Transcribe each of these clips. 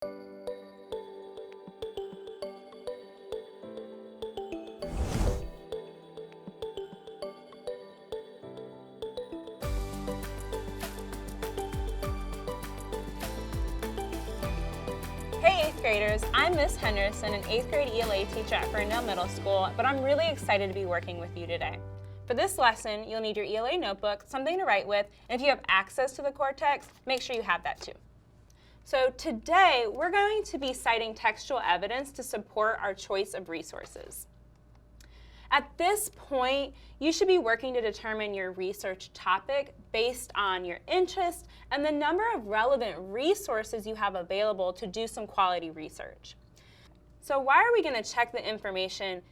Hey 8th graders, I'm Miss Henderson, an 8th grade ELA teacher at Ferndale Middle School, but I'm really excited to be working with you today. For this lesson, you'll need your ELA notebook, something to write with, and if you have access to the core text, make sure you have that too. So today, we're going to be citing textual evidence to support our choice of resources. At this point, you should be working to determine your research topic based on your interest and the number of relevant resources you have available to do some quality research. So why are we going to check the information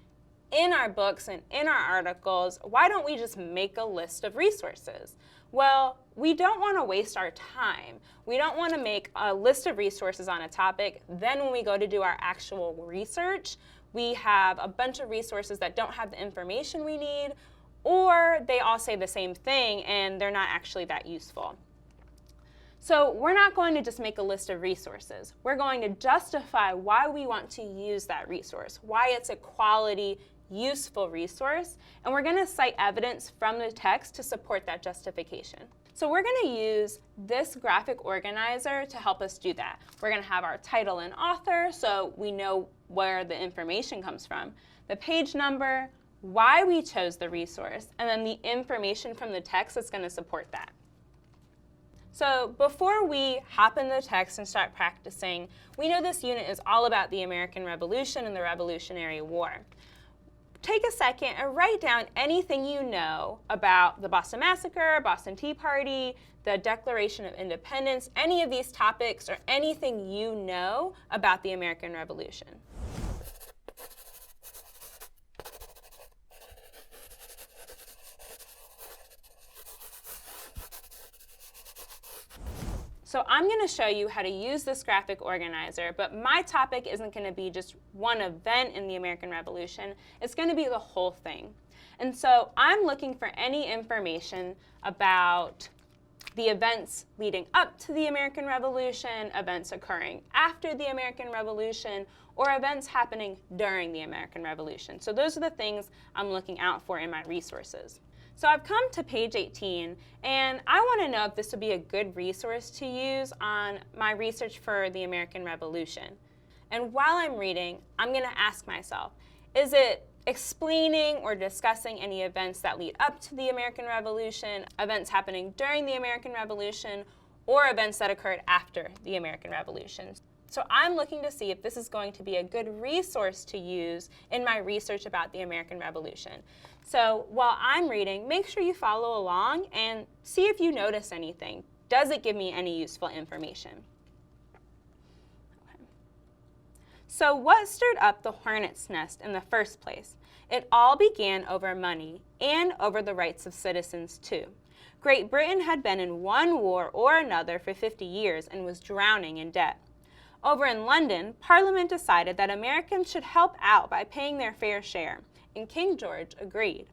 in our books and in our articles? Why don't we just make a list of resources? Well, we don't want to waste our time. We don't want to make a list of resources on a topic. Then when we go to do our actual research, we have a bunch of resources that don't have the information we need, or they all say the same thing and they're not actually that useful. So we're not going to just make a list of resources. We're going to justify why we want to use that resource, why it's a quality, useful resource, and we're going to cite evidence from the text to support that justification. So we're going to use this graphic organizer to help us do that. We're going to have our title and author so we know where the information comes from, the page number, why we chose the resource, and then the information from the text that's going to support that. So before we hop into the text and start practicing, we know this unit is all about the American Revolution and the Revolutionary War. Take a second and write down anything you know about the Boston Massacre, Boston Tea Party, the Declaration of Independence, any of these topics, or anything you know about the American Revolution. So I'm going to show you how to use this graphic organizer, but my topic isn't going to be just one event in the American Revolution. It's going to be the whole thing. And so I'm looking for any information about the events leading up to the American Revolution, events occurring after the American Revolution, or events happening during the American Revolution. So those are the things I'm looking out for in my resources. So I've come to page 18, and I want to know if this would be a good resource to use on my research for the American Revolution. And while I'm reading, I'm going to ask myself, is it explaining or discussing any events that lead up to the American Revolution, events happening during the American Revolution, or events that occurred after the American Revolution? So I'm looking to see if this is going to be a good resource to use in my research about the American Revolution. So while I'm reading, make sure you follow along and see if you notice anything. Does it give me any useful information? Okay. So what stirred up the hornet's nest in the first place? It all began over money and over the rights of citizens too. Great Britain had been in one war or another for 50 years and was drowning in debt. Over in London, Parliament decided that Americans should help out by paying their fair share, and King George agreed.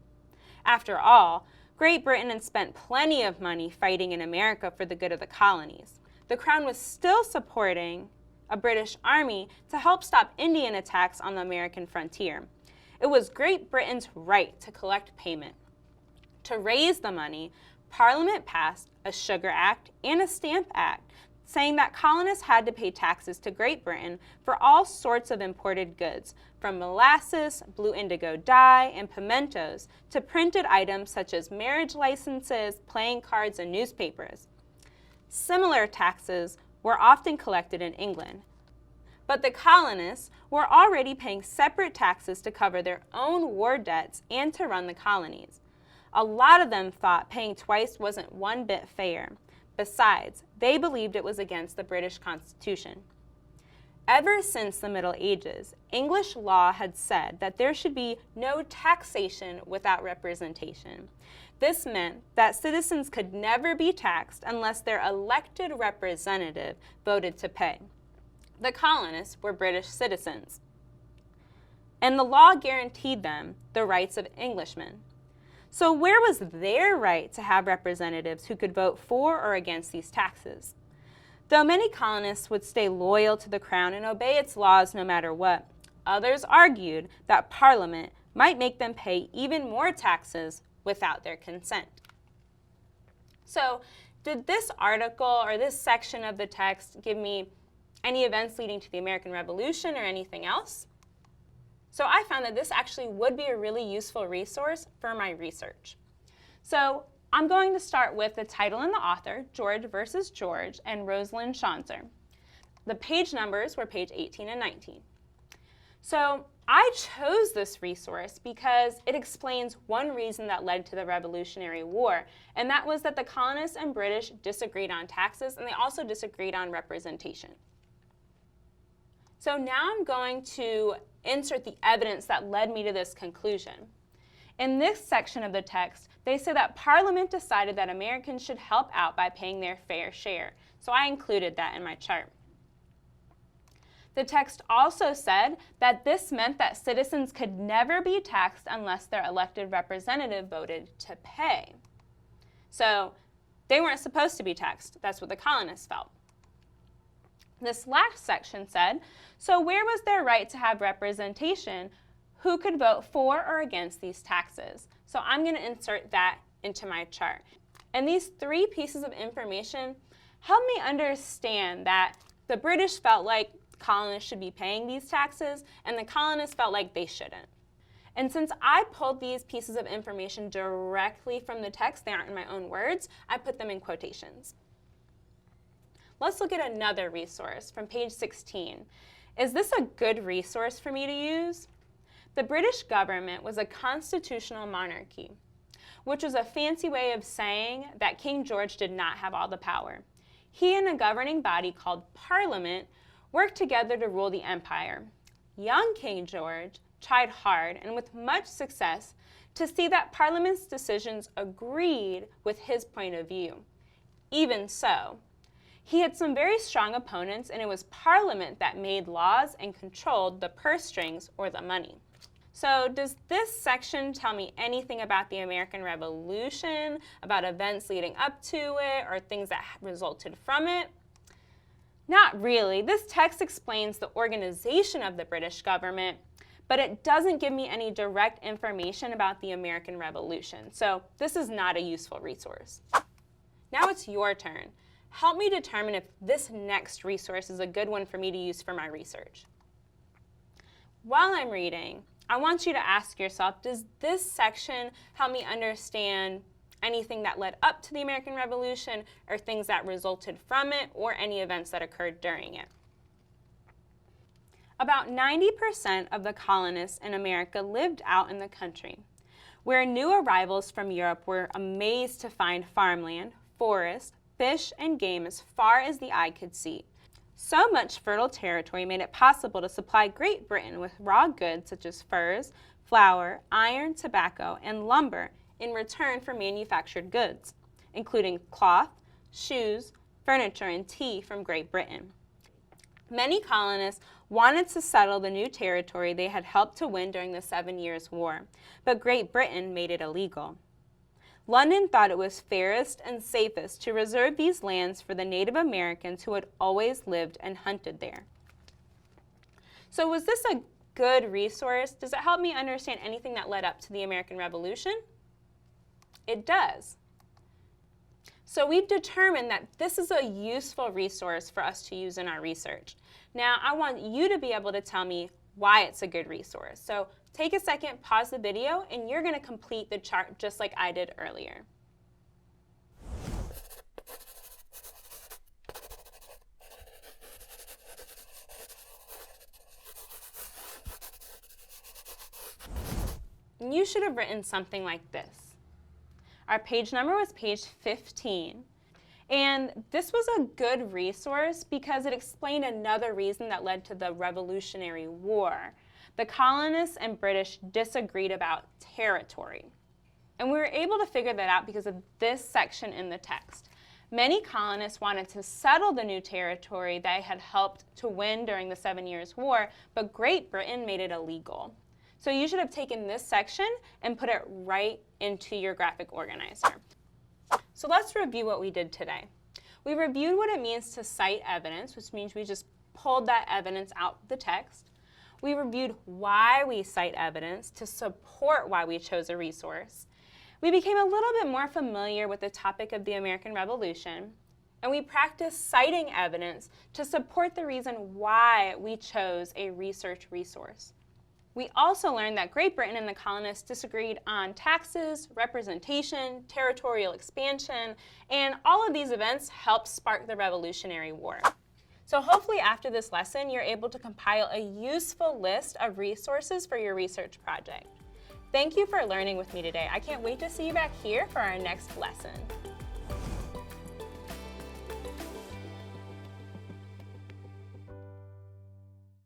After all, Great Britain had spent plenty of money fighting in America for the good of the colonies. The Crown was still supporting a British army to help stop Indian attacks on the American frontier. It was Great Britain's right to collect payment. To raise the money, Parliament passed a Sugar Act and a Stamp Act, saying that colonists had to pay taxes to Great Britain for all sorts of imported goods, from molasses, blue indigo dye, and pimentos, to printed items such as marriage licenses, playing cards, and newspapers. Similar taxes were often collected in England. But the colonists were already paying separate taxes to cover their own war debts and to run the colonies. A lot of them thought paying twice wasn't one bit fair. Besides, they believed it was against the British Constitution. Ever since the Middle Ages, English law had said that there should be no taxation without representation. This meant that citizens could never be taxed unless their elected representative voted to pay. The colonists were British citizens, and the law guaranteed them the rights of Englishmen. So where was their right to have representatives who could vote for or against these taxes? Though many colonists would stay loyal to the crown and obey its laws no matter what, others argued that Parliament might make them pay even more taxes without their consent. So, did this article or this section of the text give me any events leading to the American Revolution or anything else? So I found that this actually would be a really useful resource for my research. So I'm going to start with the title and the author, George versus George, and Rosalind Shauncer. The page numbers were page 18 and 19. So I chose this resource because it explains one reason that led to the Revolutionary War, and that was that the colonists and British disagreed on taxes, and they also disagreed on representation. So now I'm going to insert the evidence that led me to this conclusion. In this section of the text, they say that Parliament decided that Americans should help out by paying their fair share. So I included that in my chart. The text also said that this meant that citizens could never be taxed unless their elected representative voted to pay. So they weren't supposed to be taxed. That's what the colonists felt. This last section said, so where was their right to have representation? Who could vote for or against these taxes? So I'm going to insert that into my chart. And these three pieces of information help me understand that the British felt like colonists should be paying these taxes, and the colonists felt like they shouldn't. And since I pulled these pieces of information directly from the text, they aren't in my own words, I put them in quotations. Let's look at another resource from page 16. Is this a good resource for me to use? The British government was a constitutional monarchy, which was a fancy way of saying that King George did not have all the power. He and a governing body called Parliament worked together to rule the empire. Young King George tried hard and with much success to see that Parliament's decisions agreed with his point of view. Even so, he had some very strong opponents, and it was Parliament that made laws and controlled the purse strings or the money. So does this section tell me anything about the American Revolution, about events leading up to it, or things that resulted from it? Not really. This text explains the organization of the British government, but it doesn't give me any direct information about the American Revolution. So this is not a useful resource. Now it's your turn. Help me determine if this next resource is a good one for me to use for my research. While I'm reading, I want you to ask yourself, does this section help me understand anything that led up to the American Revolution, or things that resulted from it, or any events that occurred during it? About 90% of the colonists in America lived out in the country, where new arrivals from Europe were amazed to find farmland, forests, fish, and game as far as the eye could see. So much fertile territory made it possible to supply Great Britain with raw goods such as furs, flour, iron, tobacco, and lumber in return for manufactured goods, including cloth, shoes, furniture, and tea from Great Britain. Many colonists wanted to settle the new territory they had helped to win during the 7 Years' War, but Great Britain made it illegal. London thought it was fairest and safest to reserve these lands for the Native Americans who had always lived and hunted there. So was this a good resource? Does it help me understand anything that led up to the American Revolution? It does. So we've determined that this is a useful resource for us to use in our research. Now I want you to be able to tell me why it's a good resource. So take a second, pause the video, and you're going to complete the chart just like I did earlier. And you should have written something like this. Our page number was page 15. And this was a good resource because it explained another reason that led to the Revolutionary War. The colonists and British disagreed about territory. And we were able to figure that out because of this section in the text. Many colonists wanted to settle the new territory they had helped to win during the 7 Years' War, but Great Britain made it illegal. So you should have taken this section and put it right into your graphic organizer. So let's review what we did today. We reviewed what it means to cite evidence, which means we just pulled that evidence out of the text. We reviewed why we cite evidence to support why we chose a resource. We became a little bit more familiar with the topic of the American Revolution, and we practiced citing evidence to support the reason why we chose a research resource. We also learned that Great Britain and the colonists disagreed on taxes, representation, territorial expansion, and all of these events helped spark the Revolutionary War. So hopefully after this lesson, you're able to compile a useful list of resources for your research project. Thank you for learning with me today. I can't wait to see you back here for our next lesson.